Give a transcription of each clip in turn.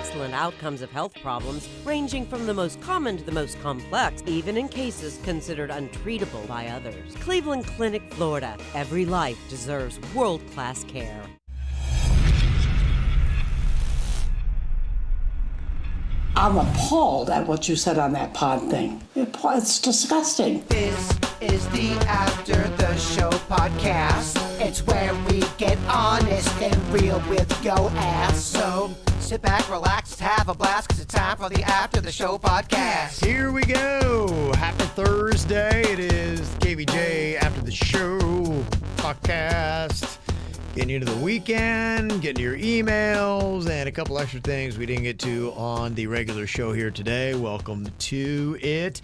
excellent outcomes of health problems ranging from the most common to the most complex, even in cases considered untreatable by others. Cleveland Clinic, Florida. Every life deserves world-class care. I'm appalled at what you said on that pod thing. It's disgusting. This is the After the Show podcast. It's where we get honest and real with yo ass. So sit back, relax, have a blast, cause it's time for the After the Show podcast. Here we go. Happy Thursday. It is KVJ After the Show podcast. Getting into the weekend, getting to your emails, and a couple extra things we didn't get to on the regular show here today. Welcome to it.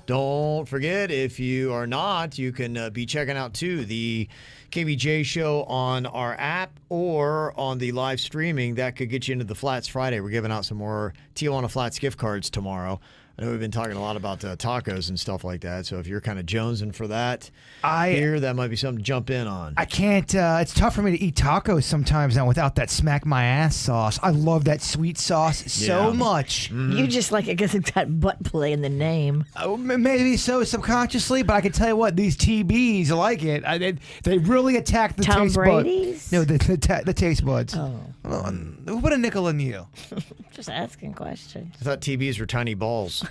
Don't forget, if you are not, you can be checking out, too, the KVJ show on our app or on the live streaming. That could get you into the Flats Friday. We're giving out some more Tijuana Flats gift cards tomorrow. I know we've been talking a lot about tacos and stuff like that, so if you're kind of jonesing for that that might be something to jump in on. I can't, it's tough for me to eat tacos sometimes now without that smack my ass sauce. I love that sweet sauce so much. Mm-hmm. You just like, I guess it's got butt play in the name. Oh, maybe so subconsciously, but I can tell you what, these TBs like it. They really attack the Tom taste Brady's? buds. No, the taste buds. Oh. Who put a nickel in you? Just asking questions. I thought TBs were tiny balls.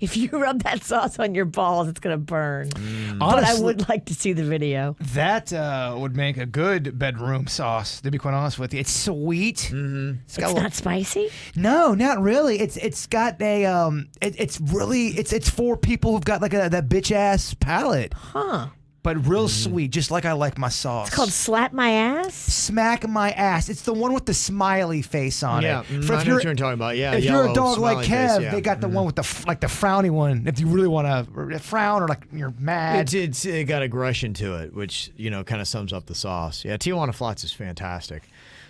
If you rub that sauce on your balls, it's going to burn. But Honestly, I would like to see the video. That would make a good bedroom sauce, to be quite honest with you. It's sweet. Mm-hmm. It's not spicy? No, not really. It's got a it's for people who've got like that bitch ass palate. Huh. But real sweet, just like I like my sauce. It's called Slap My Ass? Smack My Ass. It's the one with the smiley face on it. I know what you're talking about. Yeah, if you're a yellow, dog like smiley Kev, face, they got the one with the frowny one. If you really want to frown or like you're mad. It got aggression to it, which kind of sums up the sauce. Yeah, Tijuana Flats is fantastic.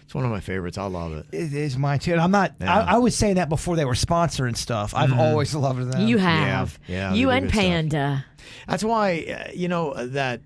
It's one of my favorites. I love it. It is mine too. And I'm not. Yeah. I was saying that before they were sponsoring stuff. I've always loved them. You have. Yeah. You and Panda. That's why that.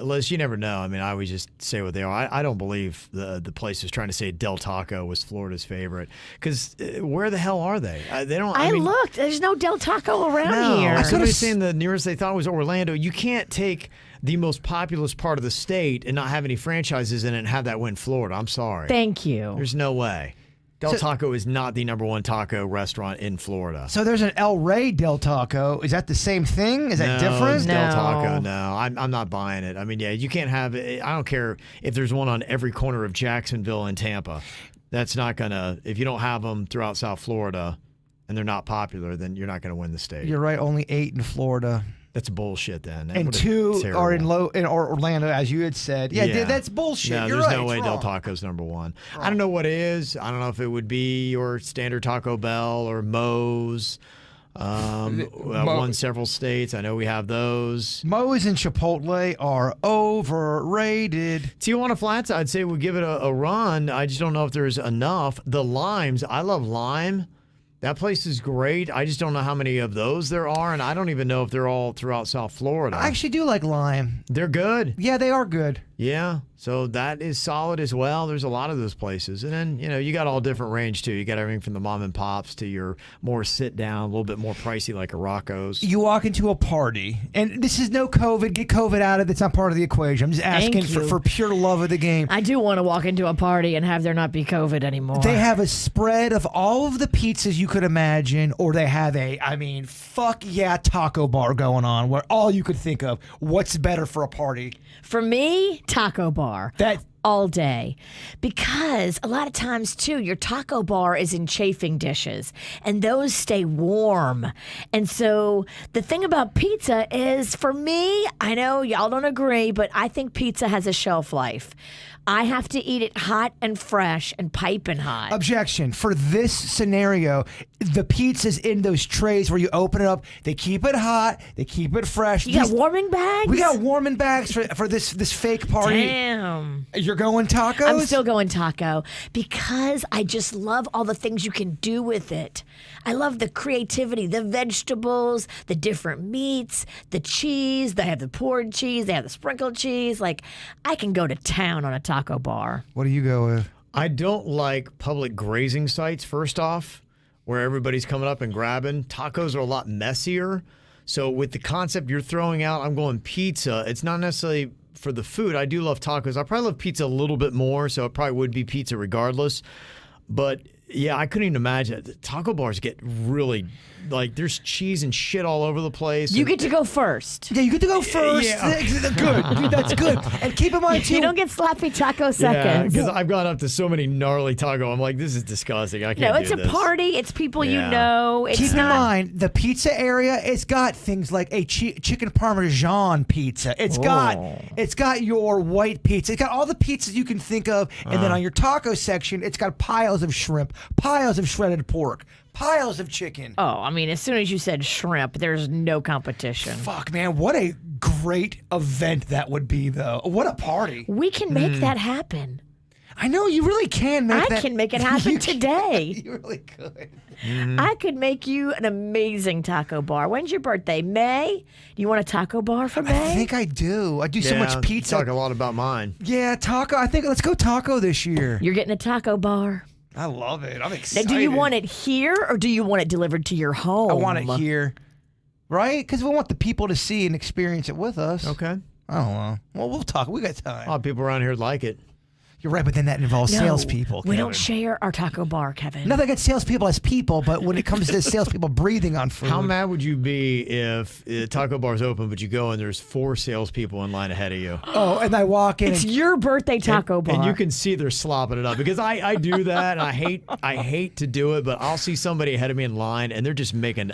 Liz, you never know. I mean, I always just say what they are. I don't believe the place is trying to say Del Taco was Florida's favorite, because where the hell are they? They don't. I looked. There's no Del Taco around here. Somebody's saying the nearest they thought was Orlando. You can't take the most populous part of the state and not have any franchises in it and have that win Florida. I'm sorry. Thank you. There's no way. Del Taco is not the number one taco restaurant in Florida. So there's an El Rey Del Taco. Is that the same thing? Is that different? It's Del Taco. No, I'm not buying it. I mean, yeah, you can't have it. I don't care if there's one on every corner of Jacksonville and Tampa. That's not gonna. If you don't have them throughout South Florida and they're not popular, then you're not gonna win the state. You're right. Only 8 in Florida. That's bullshit then. And 2 are in Orlando, as you had said. Yeah. That's bullshit. No, You're there's right. no way wrong. Del Taco's number one. Wrong. I don't know what it is. I don't know if it would be your standard Taco Bell or Moe's. Won several states. I know we have those. Moe's and Chipotle are overrated. Tijuana Flats, I'd say we'll give it a run. I just don't know if there's enough. The limes, I love lime. That place is great. I just don't know how many of those there are, and I don't even know if they're all throughout South Florida. I actually do like lime. They're good. Yeah, they are good. Yeah, so that is solid as well. There's a lot of those places. And then, you got all different range, too. You got everything from the mom and pops to your more sit-down, a little bit more pricey like a Rocco's. You walk into a party, and this is no COVID. Get COVID out of it. It's not part of the equation. I'm just asking for pure love of the game. I do want to walk into a party and have there not be COVID anymore. They have a spread of all of the pizzas you could imagine, or they have fuck yeah taco bar going on where all you could think of. What's better for a party? For me, taco bar. All day. Because a lot of times, too, your taco bar is in chafing dishes, and those stay warm. And so the thing about pizza is, for me, I know y'all don't agree, but I think pizza has a shelf life. I have to eat it hot and fresh and piping hot. Objection. For this scenario, the pizza's in those trays where you open it up. They keep it hot. They keep it fresh. You got warming bags? We got warming bags for this fake party. Damn. You're going tacos? I'm still going taco because I just love all the things you can do with it. I love the creativity, the vegetables, the different meats, the cheese. They have the poured cheese. They have the sprinkled cheese. Like, I can go to town on a taco bar. What do you go with? I don't like public grazing sites, first off, where everybody's coming up and grabbing. Tacos are a lot messier. So with the concept you're throwing out, I'm going pizza. It's not necessarily for the food. I do love tacos. I probably love pizza a little bit more, so it probably would be pizza regardless. But yeah, I couldn't even imagine. The taco bars get really, like, there's cheese and shit all over the place. You get to go first. Yeah, you get to go first. Yeah. Good. Dude, that's good. And keep in mind, too. You don't get sloppy taco Yeah, seconds. because I've gone up to so many gnarly taco. I'm like, this is disgusting. I can't No, it's do a this. party. It's people you Yeah. know. It's Keep in not. mind, the pizza area, it's got things like a chicken parmesan pizza. It's got your white pizza. It's got all the pizzas you can think of. And then on your taco section, it's got piles of shrimp, piles of shredded pork, piles of chicken. Oh, I mean, as soon as you said shrimp, there's no competition. Fuck, man, what a great event that would be, though. What a party. We can make that happen. I know, you really can make that. I can make it happen You can. today. You really could. I could make you an amazing taco bar. When's your birthday? May? Do you want a taco bar for May? I think I do. I do so much pizza. Talk a lot about mine. Yeah, taco. I think let's go taco this year. You're getting a taco bar. I love it. I'm Now, excited. do you want it here or do you want it delivered to your home? I want it here. Right? Because we want the people to see and experience it with us. Okay. I don't know. Well, we'll talk. We got A time. lot of people around here like it. You're right, but then that involves No, salespeople. we Kevin. don't share our taco bar, Kevin. Nothing against salespeople as people, but when it comes to salespeople breathing on food. How mad would you be if Taco Bar's open, but you go and there's 4 salespeople in line ahead of you? Oh, and I walk in. It's And, your birthday taco bar. And you can see they're slopping it up because I do that and I hate to do it, but I'll see somebody ahead of me in line and they're just making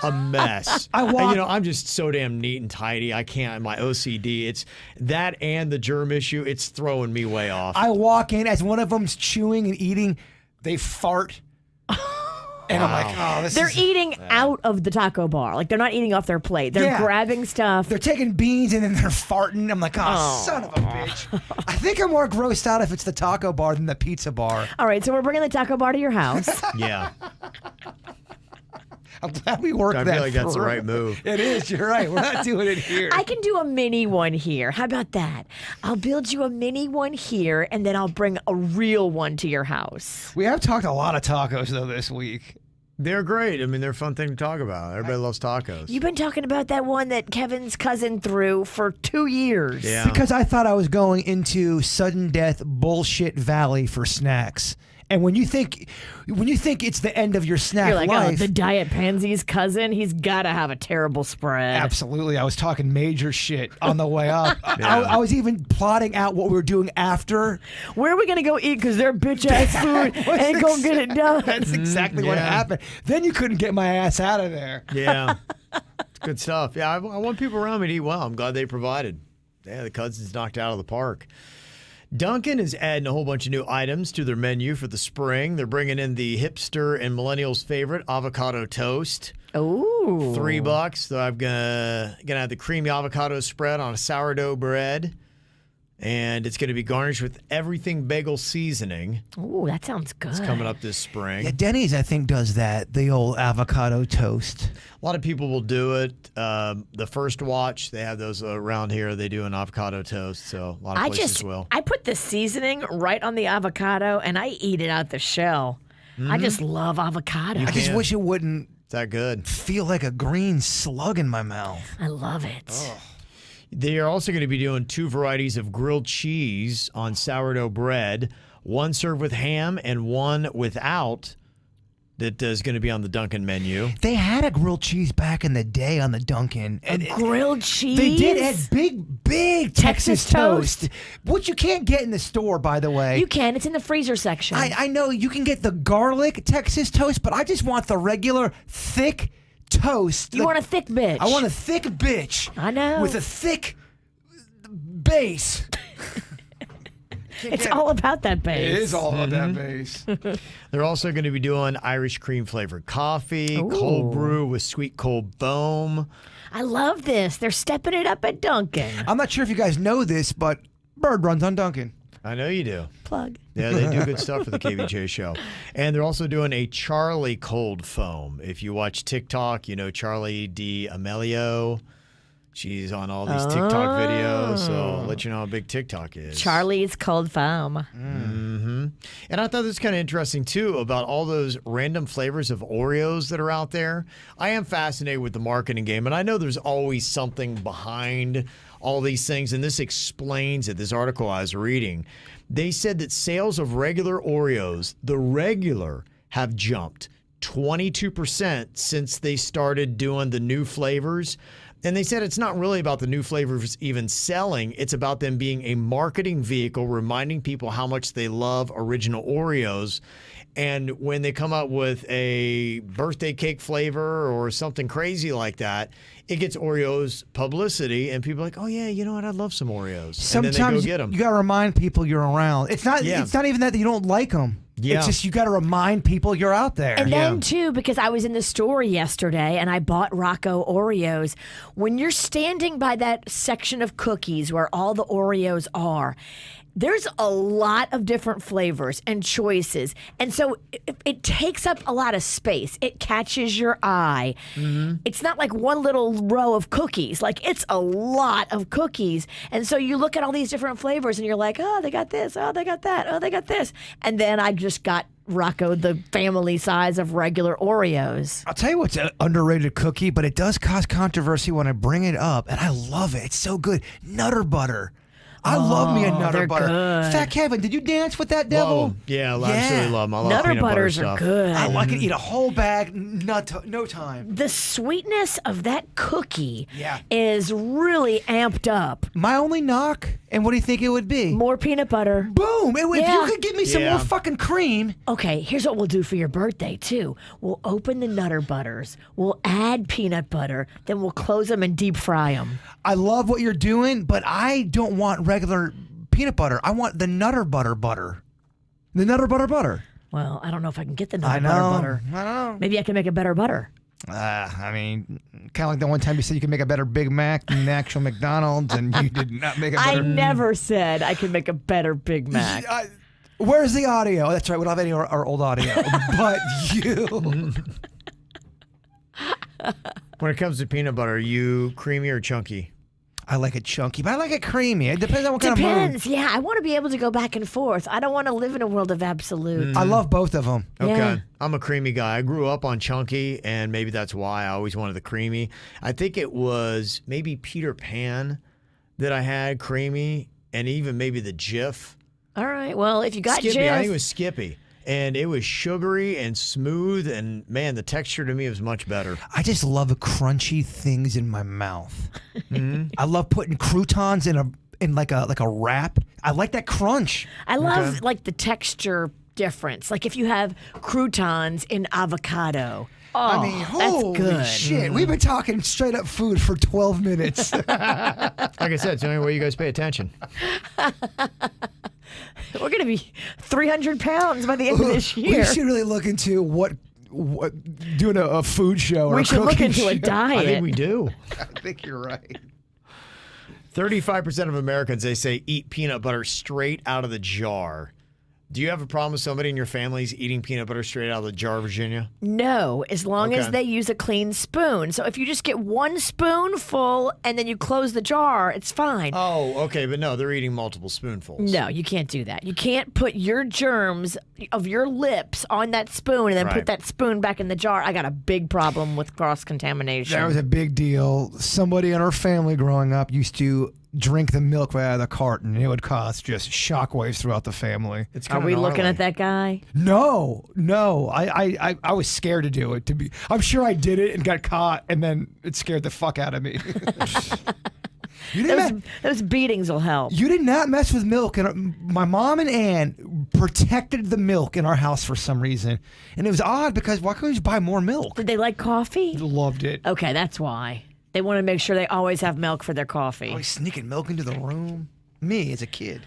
a mess. And, I'm just so damn neat and tidy. I can't. My OCD. It's that and the germ issue. It's throwing me way off. I walk in as one of them's chewing and eating. They fart. And I'm like, oh, this They're is... eating out of the taco bar. Like, they're not eating off their plate. They're Yeah. grabbing stuff. They're taking beans and then they're farting. I'm like, oh, son of a bitch. I think I'm more grossed out if it's the taco bar than the pizza bar. All right, so we're bringing the taco bar to your house. Yeah. I'm glad we worked I that feel like that's the through. right move. It is. You're right. We're not doing it here. I can do a mini one here. How about that? I'll build you a mini one here, and then I'll bring a real one to your house. We have talked a lot of tacos, though, this week. They're great. I mean, they're a fun thing to talk about. Everybody loves tacos. You've been talking about that one that Kevin's cousin threw for 2 years. Yeah. Because I thought I was going into sudden death bullshit valley for snacks. And when you think it's the end of your snack You're like, life, oh, the Diet Pansy's cousin, he's got to have a terrible spread. absolutely, I was talking major shit on the way up. I was even plotting out what we were doing after. Where are we going to go eat? Because their bitch-ass food ain't going to get it done. That's exactly what yeah. happened. Then you couldn't get my ass out of there. Yeah. It's good stuff. Yeah, I want people around me to eat well. I'm glad they provided. Yeah, the cousins knocked it out of the park. Dunkin' is adding a whole bunch of new items to their menu for the spring. They're bringing in the hipster and millennials' favorite avocado toast. Ooh. $3. So I'm gonna have the creamy avocado spread on a sourdough bread. And it's going to be garnished with everything bagel seasoning. Ooh, that sounds good. It's coming up this spring. Yeah, Denny's, I think, does that, the old avocado toast. A lot of people will do it. The First Watch, they have those around here. They do an avocado toast, so a lot of places will. I put the seasoning right on the avocado and I eat it out the shell. I just love avocado. I just wish it wouldn't Is that good? feel like a green slug in my mouth. I love it. They are also going to be doing 2 varieties of grilled cheese on sourdough bread, one served with ham and one without. That is going to be on the Dunkin' menu. They had a grilled cheese back in the day on the Dunkin'. And Grilled cheese? They did add big Texas Texas toast. which you can't get in the store, by the way. You can. It's in the freezer section. I know you can get the garlic Texas toast, but I just want the regular thick toast. You want a thick bitch. I want a thick bitch. I know. With a thick base. It's all about that base. It is all about that base. They're also going to be doing Irish cream flavored coffee, cold brew with sweet cold foam. I love this. They're stepping it up at Dunkin'. I'm not sure if you guys know this, but Bird runs on Dunkin'. I know you do. Plug. Yeah, they do good stuff for the KVJ show. And they're also doing a Charlie cold foam. If you watch TikTok, you know Charlie D'Amelio. She's on all these TikTok videos, so I'll let you know how big TikTok is. Charlie's Cold Foam. Mm-hmm. And I thought this was kind of interesting, too, about all those random flavors of Oreos that are out there. I am fascinated with the marketing game, and I know there's always something behind all these things, and this explains it. This article I was reading, they said that sales of regular Oreos, the regular, have jumped 22% since they started doing the new flavors. And they said it's not really about the new flavors even selling. It's about them being a marketing vehicle, reminding people how much they love original Oreos. And when they come up with a birthday cake flavor or something crazy like that, it gets Oreos publicity, and people are like, oh, yeah, you know what? I love some Oreos. Sometimes and then they go get them. You got to remind people you're around. It's not even that you don't like them. Yeah. It's just you got to remind people you're out there. And then, too, because I was in the store yesterday and I bought Rocco Oreos, when you're standing by that section of cookies where all the Oreos are, there's a lot of different flavors and choices. And so it takes up a lot of space. It catches your eye. Mm-hmm. It's not like one little row of cookies. Like, it's a lot of cookies. And so you look at all these different flavors and you're like, oh, they got this. Oh, they got that. Oh, they got this. And then I just got Rocco the family size of regular Oreos. I'll tell you what's an underrated cookie, but it does cause controversy when I bring it up. And I love it. It's so good. Nutter butter. I love me a Nutter butter. Good. Fat Kevin, did you dance with that devil? Whoa. Yeah, I absolutely love them. I love Nutter peanut butter butters stuff. are good. I like it. Eat a whole bag, no time. The sweetness of that cookie Yeah. is really amped up. My only knock, and what do you think it would be? More peanut butter. Boom! If Yeah. you could give me some more fucking cream. Okay, here's what we'll do for your birthday, too. We'll open the Nutter Butters. We'll add peanut butter. Then we'll close them and deep fry them. I love what you're doing, but I don't want regular peanut butter. I want the Nutter butter. The Nutter butter. Well, I don't know if I can get the Nutter butter. I know. Maybe I can make a better butter. I mean, kind of like the one time you said you could make a better Big Mac than the actual McDonald's, and you did not make a better... I never said I could make a better Big Mac. Where's the audio? That's right, we don't have any of our old audio. But you... When it comes to peanut butter, are you creamy or chunky? I like it chunky, but I like it creamy. It depends on what kind of Depends. mood. Yeah, I want to be able to go back and forth. I don't want to live in a world of absolute. I love both of them. Okay. Yeah. I'm a creamy guy. I grew up on chunky, and maybe that's why I always wanted the creamy. I think it was maybe Peter Pan that I had creamy, and even maybe the Jif. All right. Well, if you got Skippy, Jif, I think it was Skippy. And it was sugary and smooth, and man, the texture to me was much better. I just love crunchy things in my mouth. I love putting croutons in like a wrap. I like that crunch. I love like the texture difference. Like if you have croutons in avocado. Oh, I mean, that's holy good. shit. We've been talking straight up food for 12 minutes. Like I said, it's the only way you guys pay attention. We're going to be 300 pounds by the end of this year. We should really look into what doing a food show or We a should look cooking into a show. diet. I think we do. I think you're right. 35% of Americans, they say, eat peanut butter straight out of the jar. Do you have a problem with somebody in your family's eating peanut butter straight out of the jar, Virginia? No, as long as they use a clean spoon. So if you just get one spoonful and then you close the jar, it's fine. Oh, okay, but no, they're eating multiple spoonfuls. No, you can't do that. You can't put your germs of your lips on that spoon and then put that spoon back in the jar. I got a big problem with cross-contamination. That was a big deal. Somebody in our family growing up used to drink the milk right out of the carton, and it would cause just shockwaves throughout the family. It's Are kinda we looking gnarly. at that guy? No. I was scared to do it. I'm sure I did it and got caught, and then it scared the fuck out of me. Those beatings will help. You did not mess with milk, and my mom and Ann protected the milk in our house for some reason, and it was odd because why couldn't you buy more milk? Did they like coffee? Loved it. Okay, that's why. They want to make sure they always have milk for their coffee. Always sneaking milk into the room. Me as a kid.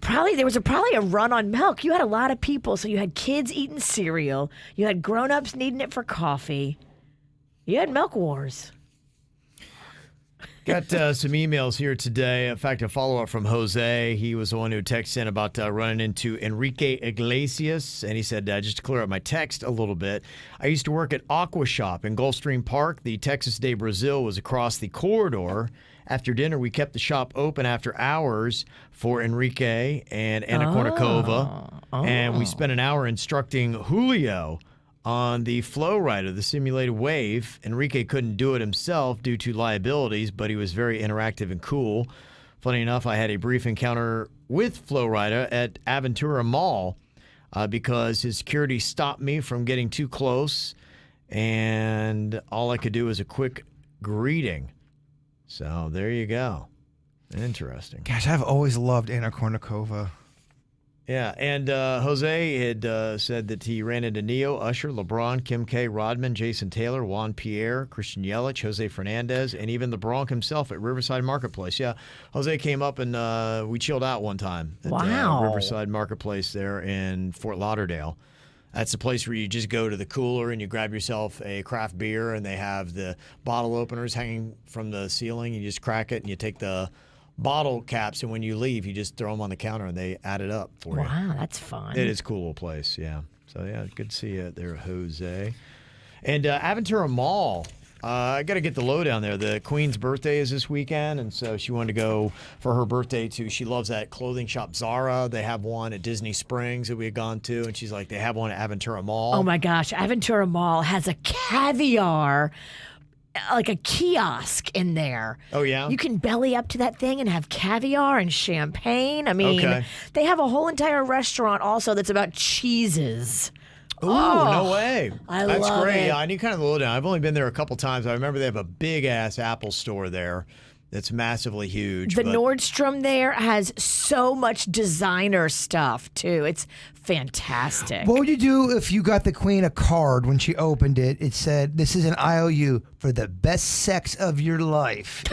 There was probably a run on milk. You had a lot of people, so you had kids eating cereal. You had grown-ups needing it for coffee. You had milk wars. Got some emails here today. In fact, a follow-up from Jose. He was the one who texted in about running into Enrique Iglesias, and he said, just to clear up my text a little bit, I used to work at Aqua Shop in Gulfstream Park. The Texas de Brazil was across the corridor. After dinner, we kept the shop open after hours for Enrique and Anna Kournikova, and we spent an hour instructing Julio on the flow rider, the simulated wave. Enrique couldn't do it himself due to liabilities, but he was very interactive and cool. Funny enough, I had a brief encounter with flow rider at Aventura Mall because his security stopped me from getting too close, and all I could do was a quick greeting. So there you go. Interesting. Gosh, I've always loved Anna Kournikova. Yeah, and Jose had said that he ran into Neo, Usher, LeBron, Kim K, Rodman, Jason Taylor, Juan Pierre, Christian Yelich, Jose Fernandez, and even the Bronx himself at Riverside Marketplace. Yeah, Jose came up and we chilled out one time at Riverside Marketplace there in Fort Lauderdale. That's the place where you just go to the cooler and you grab yourself a craft beer, and they have the bottle openers hanging from the ceiling. You just crack it and you take the bottle caps, and when you leave, you just throw them on the counter and they add it up for you. Wow, that's fun. It is a cool little place, yeah. So, yeah, good to see you there, Jose. And Aventura Mall, I got to get the lowdown there. The Queen's birthday is this weekend, and so she wanted to go for her birthday to, she loves that clothing shop Zara. They have one at Disney Springs that we had gone to, and she's like, they have one at Aventura Mall. Oh, my gosh. Aventura Mall has a caviar, like a kiosk in there. Oh, yeah? You can belly up to that thing and have caviar and champagne. I mean, they have a whole entire restaurant also that's about cheeses. Ooh, no way. That's great. It. Yeah, I need kind of the lowdown. I've only been there a couple times. I remember they have a big-ass Apple store there that's massively huge. The Nordstrom there has so much designer stuff, too. It's fantastic. What would you do if you got the Queen a card when she opened it? It said, "This is an IOU for the best sex of your life."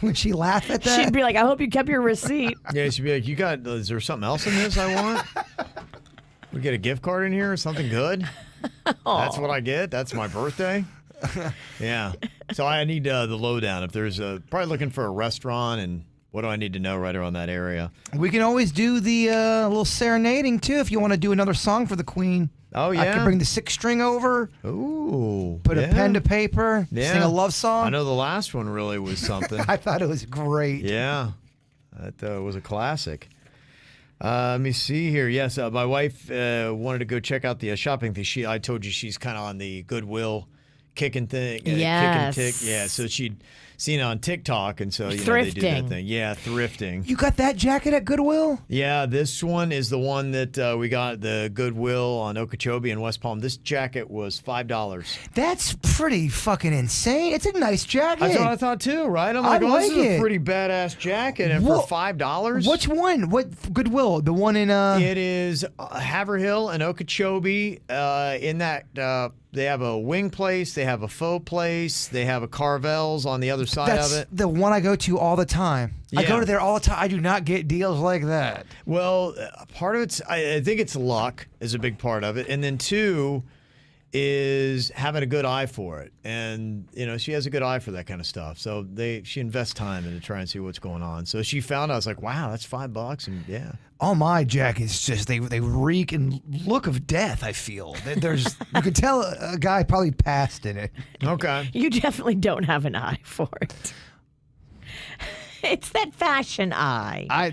Would she laugh at that? She'd be like, I hope you kept your receipt. Yeah, she'd be like, is there something else in this I want? We get a gift card in here or something good? That's what I get? That's my birthday? Yeah. So I need the lowdown. If there's probably looking for a restaurant, and what do I need to know right around that area? We can always do the little serenading, too, if you want to do another song for the Queen. Oh, yeah? I can bring the 6-string over. Ooh. Put a pen to paper. Yeah. Sing a love song. I know the last one really was something. I thought it was great. Yeah. That was a classic. Let me see here. Yes, my wife wanted to go check out the shopping thing. I told you she's kind of on the Goodwill kicking thing. Yes. Kick and tick. Yeah, so she'd seen it on TikTok, and so they do Thrifting. that thing. Yeah, thrifting. You got that jacket at Goodwill? Yeah, this one is the one that we got at the Goodwill on Okeechobee in West Palm. This jacket was $5. That's pretty fucking insane. It's a nice jacket. That's what I thought too, right? I'm like, this is a pretty badass jacket, and for $5? Which one? What Goodwill? The one in It is Haverhill and Okeechobee. In that they have a wing place, they have a faux place, they have a Carvel's on the other side of it. The one I go to all the time. Yeah. I go to there all the time. I do not get deals like that. Well, part of it's, I think it's luck is a big part of it. And then two is having a good eye for it. And, she has a good eye for that kind of stuff. So she invests time into trying to see what's going on. So she found, I was like, wow, that's $5. And yeah. All my jackets just, they reek and look of death, I feel. There's, you could tell a guy probably passed in it. Okay. You definitely don't have an eye for it. It's that fashion eye. I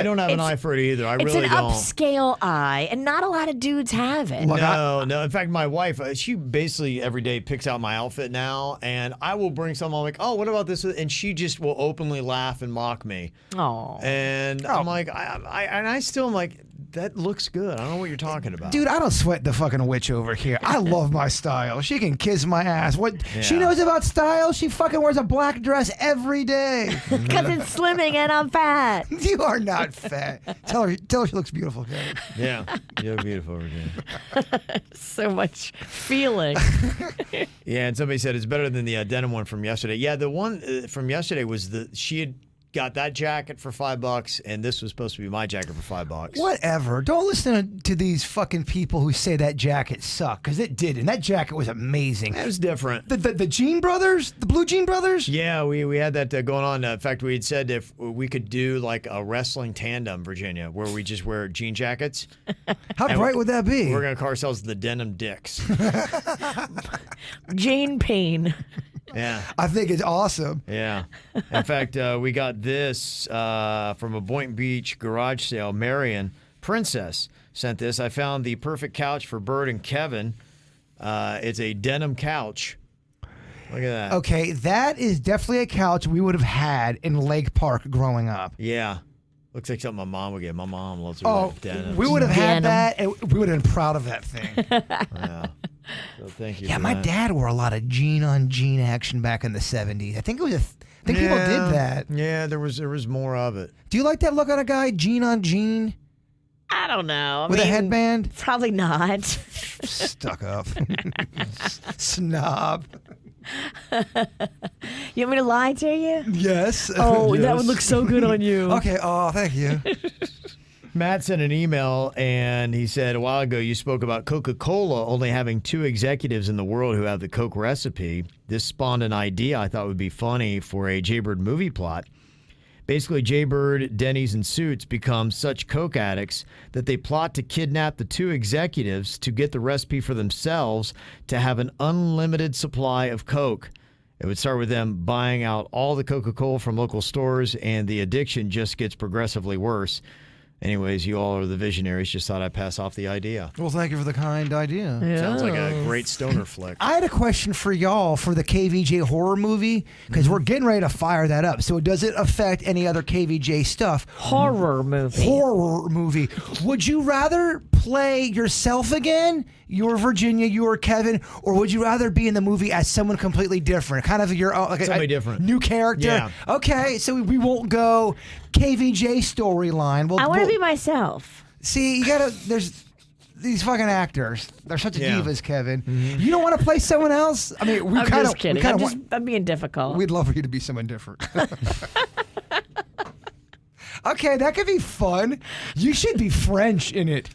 don't have an eye for it either. I really don't. It's an upscale eye, and not a lot of dudes have it. No. In fact, my wife, she basically every day picks out my outfit now, and I will bring something. I'm like, oh, what about this? And she just will openly laugh and mock me. Oh. And I'm like, I still am like, that looks good. I don't know what you're talking about. Dude, I don't sweat the fucking witch over here. I love my style. She can kiss my ass. What she knows about style? She fucking wears a black dress every day. Because it's slimming and I'm fat. You are not fat. Tell her she looks beautiful, Kevin. Yeah, you look beautiful, Virginia. So much feeling. Yeah, and somebody said it's better than the denim one from yesterday. Yeah, the one from yesterday was she had got that jacket for $5, and this was supposed to be my jacket for $5. Whatever. Don't listen to these fucking people who say that jacket sucked, because it didn't. That jacket was amazing. It was different. The Jean Brothers? The Blue Jean Brothers? Yeah, we had that going on. In fact, we had said if we could do like a wrestling tandem, Virginia, where we just wear jean jackets. How bright would that be? We're going to call ourselves the Denim Dicks. Jean Payne. Yeah. I think it's awesome. Yeah. In fact, we got this from a Boynton Beach garage sale. Marion Princess sent this. I found the perfect couch for Bird and Kevin. It's a denim couch. Look at that. Okay, that is definitely a couch we would have had in Lake Park growing up. Yeah. Looks like something my mom would get. My mom loves her denim. We would have had Denim. that, and we would have been proud of that thing. Yeah. So thank you. Yeah, for my that. dad wore a lot of jean on jean action back in the 70s. I think people did that. Yeah, there was more of it. Do you like that look on a guy, jean on jean, I don't know. with a headband? Probably not. Stuck up. Snob. You want me to lie to you? Yes. Oh, that Yes. would look so good on you. Okay, oh, thank you. Matt sent an email, and he said, a while ago you spoke about Coca-Cola only having 2 executives in the world who have the Coke recipe. This spawned an idea I thought would be funny for a Jaybird movie plot. Basically, Jaybird, Denny's, and Suits become such Coke addicts that they plot to kidnap the 2 executives to get the recipe for themselves to have an unlimited supply of Coke. It would start with them buying out all the Coca-Cola from local stores, and the addiction just gets progressively worse. Anyways, you all are the visionaries. Just thought I'd pass off the idea. Well, thank you for the kind idea. Sounds like a great stoner flick. I had a question for y'all for the KVJ horror movie, because we're getting ready to fire that up. So does it affect any other KVJ stuff? Horror movie. Horror movie. Would you rather play yourself again? You're Virginia, you're Kevin, or would you rather be in the movie as someone completely different? Kind of your own, like Somebody different. New character? Yeah. Okay, so we won't go KVJ storyline. I want to be myself. See, you gotta, there's these fucking actors. They're such Yeah. divas, Kevin. You don't want to play someone else? I mean, we I'm kind just of kidding. I'm being difficult. We'd love for you to be someone different. Okay, that could be fun. You should be French in it.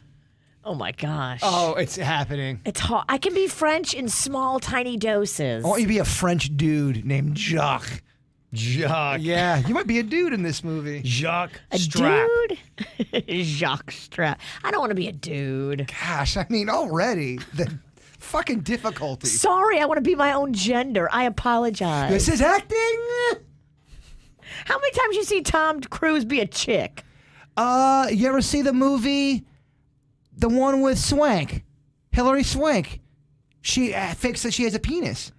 Oh my gosh. Oh, it's happening. It's hard. I can be French in small, tiny doses. I want you to be a French dude named Jacques. Jacques. Yeah, you might be a dude in this movie. Jacques A Strap. dude? Jacques Strap. I don't want to be a dude. Gosh, I mean, already the fucking difficulty. Sorry, I want to be my own gender. I apologize. This is acting. How many times you see Tom Cruise be a chick? You ever see the movie, the one with Swank, Hilary Swank? She thinks that she has a penis.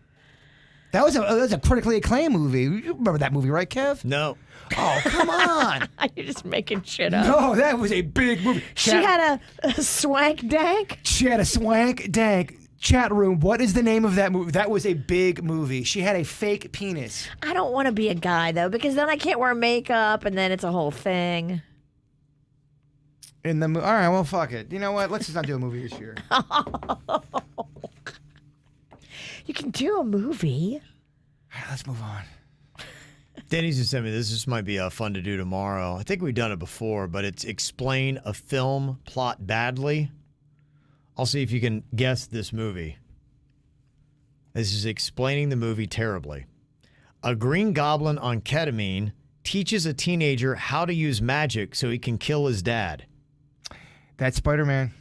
That was a critically acclaimed movie. You remember that movie, right, Kev? No. Oh, come on. You're just making shit up. No, that was a big movie. She had a swank dank? She had a swank dank. Chat room, what is the name of that movie? That was a big movie. She had a fake penis. I don't want to be a guy, though, because then I can't wear makeup, and then it's a whole thing. All right, well, fuck it. You know what? Let's just not do a movie this year. You can do a movie. All right, let's move on. Danny's just sent me this. This might be fun to do tomorrow. I think we've done it before, but it's explain a film plot badly. I'll see if you can guess this movie. This is explaining the movie terribly. A green goblin on ketamine teaches a teenager how to use magic so he can kill his dad. That's Spider-Man.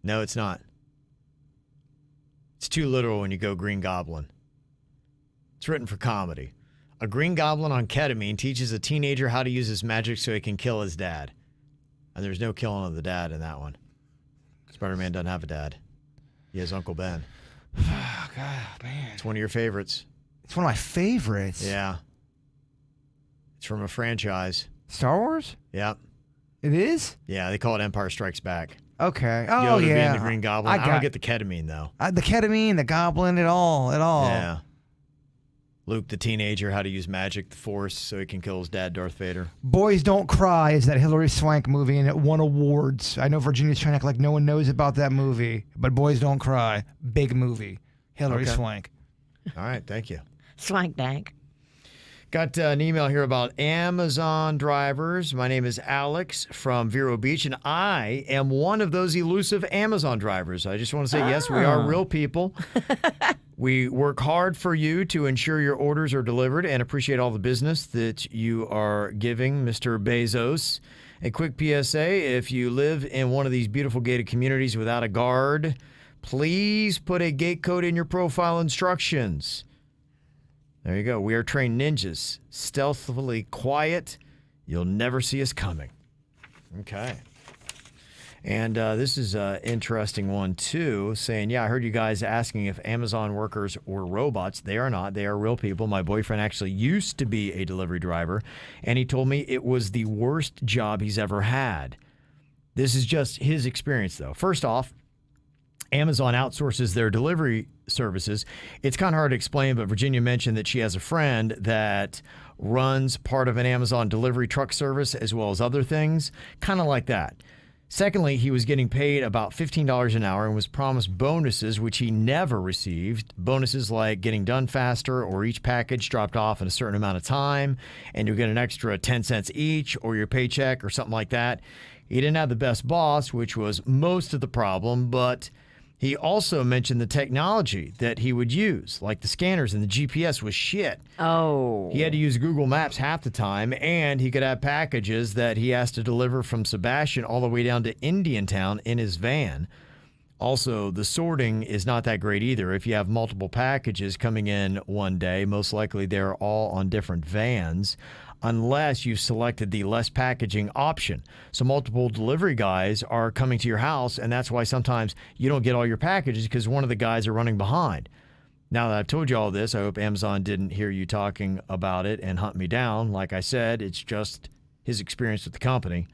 No, it's not. It's too literal when you go green goblin. It's written for comedy. A green goblin on ketamine teaches a teenager how to use his magic so he can kill his dad. And there's no killing of the dad in that one. Spider-Man doesn't have a dad. He has Uncle Ben. Oh, God, man. It's one of your favorites. It's one of my favorites. Yeah. It's from a franchise. Star Wars? Yep. It is? Yeah, they call it Empire Strikes Back. Okay. Yoda Oh, yeah. being the Green Goblin. I don't get the ketamine, though. The ketamine, the goblin, it all. Yeah. Luke, the teenager, how to use magic, the Force, so he can kill his dad, Darth Vader. Boys Don't Cry is that Hilary Swank movie, and it won awards. I know Virginia's trying to act like no one knows about that movie, but Boys Don't Cry, big movie. Hilary Swank. All right, thank you. Swank dank. Got an email here about Amazon drivers. My name is Alex from Vero Beach, and I am one of those elusive Amazon drivers. I just want to say, yes, we are real people. We work hard for you to ensure your orders are delivered and appreciate all the business that you are giving, Mr. Bezos. A quick PSA, if you live in one of these beautiful gated communities without a guard, please put a gate code in your profile instructions. There you go. We are trained ninjas, stealthily quiet. You'll never see us coming. Okay. And this is an interesting one, too, saying, yeah, I heard you guys asking if Amazon workers were robots. They are not. They are real people. My boyfriend actually used to be a delivery driver, and he told me it was the worst job he's ever had. This is just his experience, though. First off, Amazon outsources their delivery services. It's kind of hard to explain, but Virginia mentioned that she has a friend that runs part of an Amazon delivery truck service as well as other things, kind of like that. Secondly, he was getting paid about $15 an hour and was promised bonuses, which he never received. Bonuses like getting done faster or each package dropped off in a certain amount of time, and you get an extra 10 cents each or your paycheck or something like that. He didn't have the best boss, which was most of the problem, but he also mentioned the technology that he would use, like the scanners and the GPS was shit. Oh. He had to use Google Maps half the time, and he could have packages that he has to deliver from Sebastian all the way down to Indiantown in his van. Also, the sorting is not that great either. If you have multiple packages coming in one day, most likely they're all on different vans, unless you selected the less packaging option. So multiple delivery guys are coming to your house, and that's why sometimes you don't get all your packages because one of the guys are running behind. Now that I've told you all this, I hope Amazon didn't hear you talking about it and hunt me down. Like I said, it's just his experience with the company.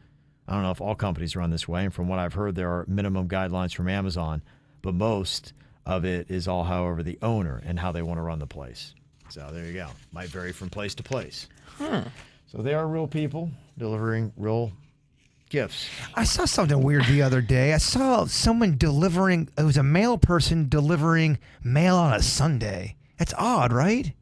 I don't know if all companies run this way, and from what I've heard, there are minimum guidelines from Amazon, but most of it is all, however, the owner and how they want to run the place. So there you go. Might vary from place to place. So they are real people delivering real gifts. I saw something weird the other day. I saw someone delivering, it was a mail person delivering mail on a Sunday. That's odd, right?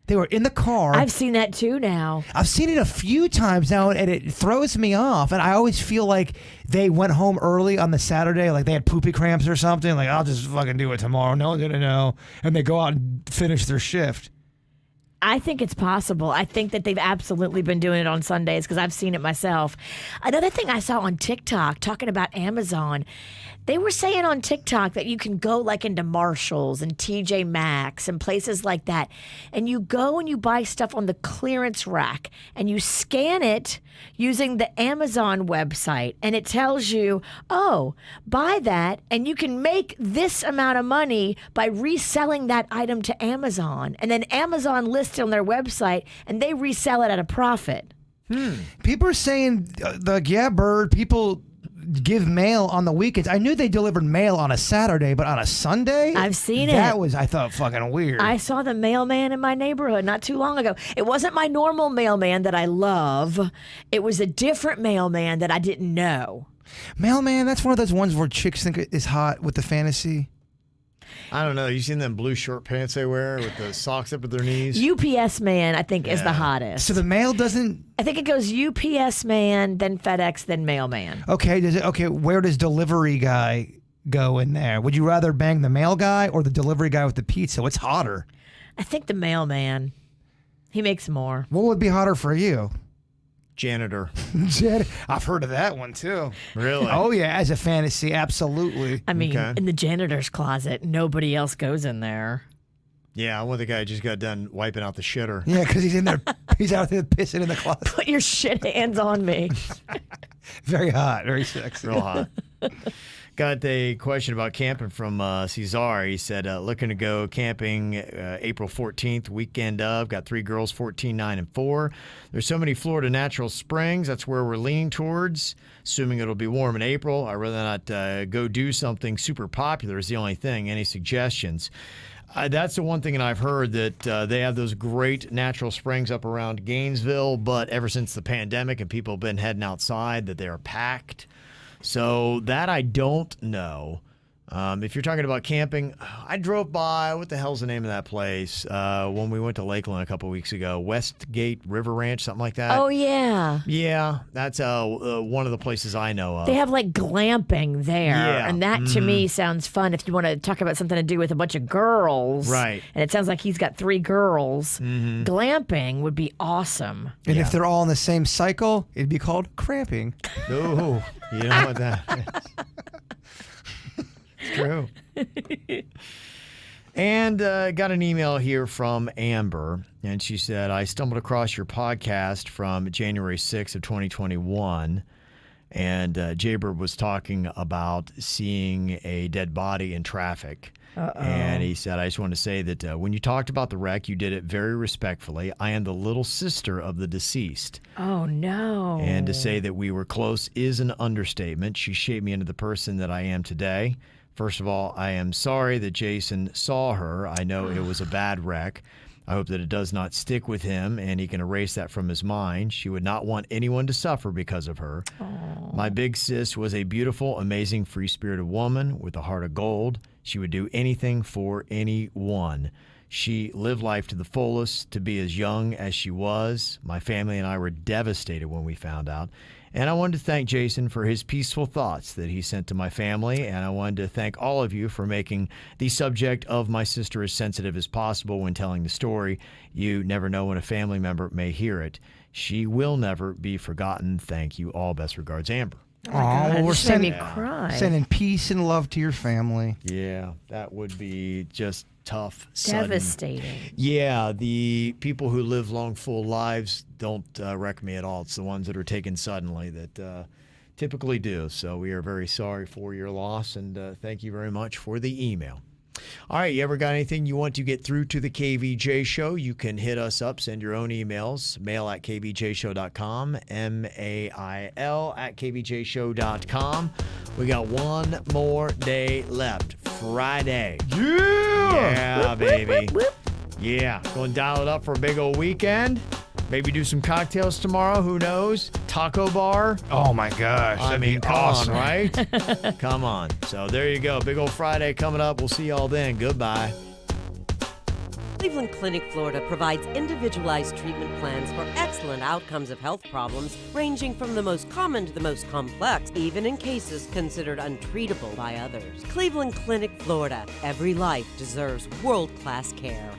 They were in the car. I've seen that too now. I've seen it a few times now, and it throws me off. And I always feel like they went home early on the Saturday, like they had poopy cramps or something. Like, I'll just fucking do it tomorrow. No one's going to know. And they go out and finish their shift. I think it's possible. I think that they've absolutely been doing it on Sundays because I've seen it myself. Another thing I saw on TikTok talking about Amazon, they were saying on TikTok that you can go like into Marshalls and TJ Maxx and places like that, and you go and you buy stuff on the clearance rack and you scan it using the Amazon website, and it tells you, oh, buy that and you can make this amount of money by reselling that item to Amazon. And then Amazon lists it on their website and they resell it at a profit. People are saying, Jaybird, people give mail on the weekends. I knew they delivered mail on a Saturday, but on a Sunday? I've seen it. That was, I thought, fucking weird. I saw the mailman in my neighborhood not too long ago. It wasn't my normal mailman that I love. It was a different mailman that I didn't know. Mailman, that's one of those ones where chicks think is hot with the fantasy. I don't know. You seen them blue short pants they wear with the socks up at their knees? UPS man, I think, is the hottest. So the mail doesn't... I think it goes UPS man, then FedEx, then mailman. Okay, where does delivery guy go in there? Would you rather bang the mail guy or the delivery guy with the pizza? What's hotter? I think the mailman. He makes more. What would be hotter for you? Janitor. I've heard of that one too. Really? Oh yeah, as a fantasy, absolutely. I mean, in the janitor's closet, nobody else goes in there. Yeah, one of the guy just got done wiping out the shitter. Yeah, because he's in there. He's out there pissing in the closet. Put your shit hands on me. Very hot, very sexy. Real hot. Got a question about camping from Cesar. He said, looking to go camping April 14th, weekend of. Got 3 girls, 14, 9, and 4. There's so many Florida natural springs. That's where we're leaning towards, assuming it'll be warm in April. I'd rather not go do something super popular is the only thing. Any suggestions? That's the one thing that I've heard, that they have those great natural springs up around Gainesville, but ever since the pandemic and people have been heading outside, that they are packed. So that I don't know, If you're talking about camping, I drove by, what the hell's the name of that place, when we went to Lakeland a couple weeks ago, Westgate River Ranch, something like that. Oh, yeah. Yeah, that's one of the places I know of. They have like glamping there. Yeah. And that to me sounds fun if you want to talk about something to do with a bunch of girls. Right. And it sounds like he's got 3 girls. Glamping would be awesome. And if they're all in the same cycle, it'd be called cramping. Oh, you know what that is. It's true. And got an email here from Amber, and she said, I stumbled across your podcast from January 6th of 2021, and Jaybird was talking about seeing a dead body in traffic. And he said, I just want to say that when you talked about the wreck, you did it very respectfully. I am the little sister of the deceased. Oh, no. And to say that we were close is an understatement. She shaped me into the person that I am today. First of all, I am sorry that Jason saw her. I know it was a bad wreck. I hope that it does not stick with him and he can erase that from his mind. She would not want anyone to suffer because of her. Aww. My big sis was a beautiful, amazing, free-spirited woman with a heart of gold. She would do anything for anyone. She lived life to the fullest, to be as young as she was. My family and I were devastated when we found out. And I wanted to thank Jason for his peaceful thoughts that he sent to my family. And I wanted to thank all of you for making the subject of my sister as sensitive as possible when telling the story. You never know when a family member may hear it. She will never be forgotten. Thank you all. Best regards, Amber. Oh, well, we're sending me cry. Sending peace and love to your family. Yeah, that would be just tough, sudden. Devastating. Yeah, the people who live long, full lives don't wreck me at all. It's the ones that are taken suddenly that typically do. So we are very sorry for your loss, and thank you very much for the email. All right, you ever got anything you want to get through to the KVJ show? You can hit us up, send your own emails, mail@kvjshow.com, mail@kvjshow.com. We got one more day left, Friday. Yeah, baby. Yeah, going to dial it up for a big old weekend. Maybe do some cocktails tomorrow. Who knows? Taco bar. Oh, my gosh. I mean, come on, right? Come on. So there you go. Big old Friday coming up. We'll see y'all then. Goodbye. Cleveland Clinic, Florida provides individualized treatment plans for excellent outcomes of health problems ranging from the most common to the most complex, even in cases considered untreatable by others. Cleveland Clinic, Florida. Every life deserves world-class care.